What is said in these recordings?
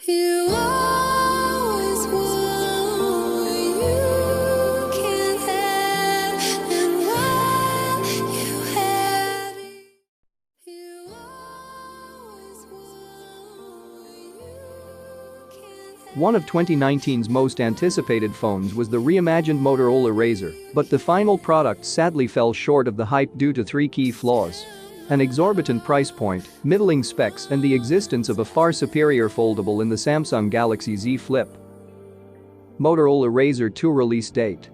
You always want what you can't have, and while you had it, you always want what you can't have. One of 2019's most anticipated phones was the reimagined Motorola Razr, but the final product sadly fell short of the hype due to three key flaws: an exorbitant price point, middling specs, and the existence of a far superior foldable in the Samsung Galaxy Z Flip. Motorola Razr 2 release date.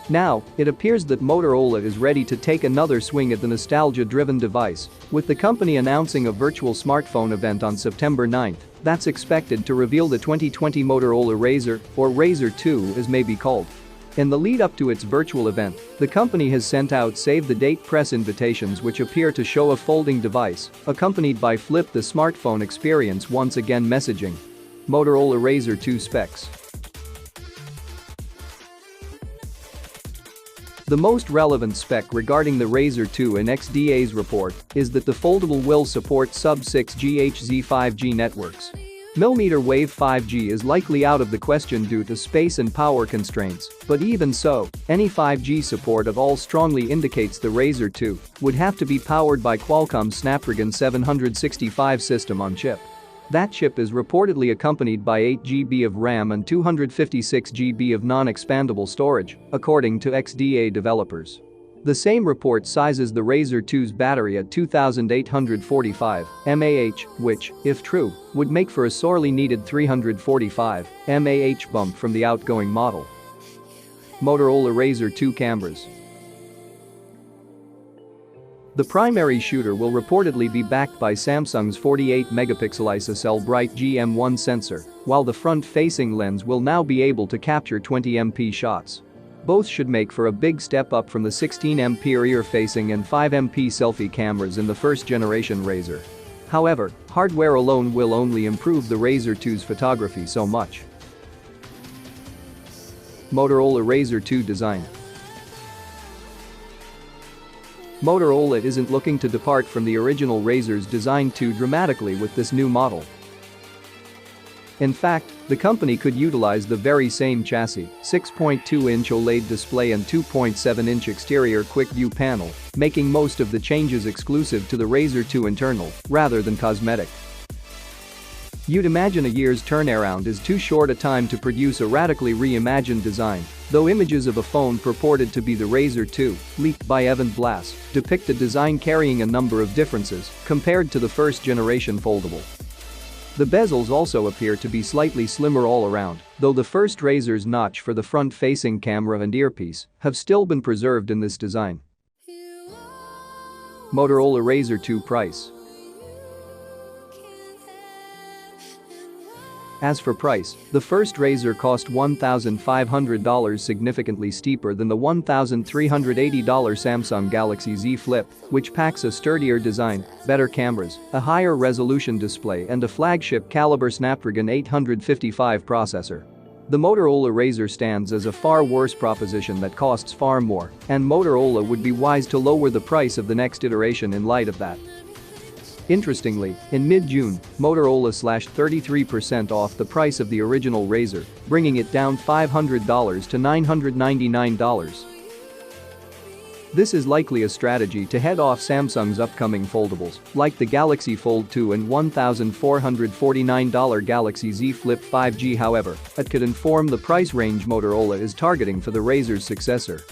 Now, it appears that Motorola is ready to take another swing at the nostalgia-driven device, with the company announcing a virtual smartphone event on September 9th that's expected to reveal the 2020 Motorola Razr, or Razr 2 as may be called. In the lead-up to its virtual event, the company has sent out save-the-date press invitations which appear to show a folding device, accompanied by Flip the smartphone experience once again messaging. Motorola Razr 2 specs. The most relevant spec regarding the Razr 2 in XDA's report is that the foldable will support sub-6 GHz 5G networks. Millimeter wave 5G is likely out of the question due to space and power constraints, but even so, any 5G support of all strongly indicates the Razr 2 would have to be powered by Qualcomm's Snapdragon 765 system on chip. That chip is reportedly accompanied by 8 GB of RAM and 256 GB of non-expandable storage, according to XDA developers. The same report sizes the Razr 2's battery at 2,845 mAh, which, if true, would make for a sorely needed 345 mAh bump from the outgoing model. Motorola Razr 2 cameras. The primary shooter will reportedly be backed by Samsung's 48-megapixel ISOCELL Bright GM1 sensor, while the front-facing lens will now be able to capture 20MP shots. Both should make for a big step up from the 16MP rear-facing and 5MP selfie cameras in the first-generation Razr. However, hardware alone will only improve the Razr 2's photography so much. Motorola Razr 2 design. Motorola isn't looking to depart from the original Razr's design too dramatically with this new model. In fact, the company could utilize the very same chassis, 6.2-inch OLED display and 2.7-inch exterior quick-view panel, making most of the changes exclusive to the Razr 2 internal, rather than cosmetic. You'd imagine a year's turnaround is too short a time to produce a radically reimagined design, though images of a phone purported to be the Razr 2, leaked by Evan Blass, depict a design carrying a number of differences compared to the first-generation foldable. The bezels also appear to be slightly slimmer all around, though the first Razr's notch for the front-facing camera and earpiece have still been preserved in this design. Motorola Razr 2 price. As for price, the first Razr cost $1,500, significantly steeper than the $1,380 Samsung Galaxy Z Flip, which packs a sturdier design, better cameras, a higher resolution display and a flagship caliber Snapdragon 855 processor. The Motorola Razr stands as a far worse proposition that costs far more, and Motorola would be wise to lower the price of the next iteration in light of that. Interestingly, in mid-June, Motorola slashed 33% off the price of the original Razr, bringing it down $500 to $999. This is likely a strategy to head off Samsung's upcoming foldables, like the Galaxy Fold 2 and $1,449 Galaxy Z Flip 5G. However, it could inform the price range Motorola is targeting for the Razr's successor.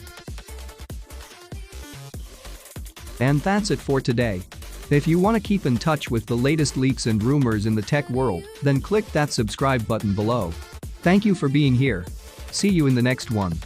And that's it for today. If you want to keep in touch with the latest leaks and rumors in the tech world, then click that subscribe button below. Thank you for being here. See you in the next one.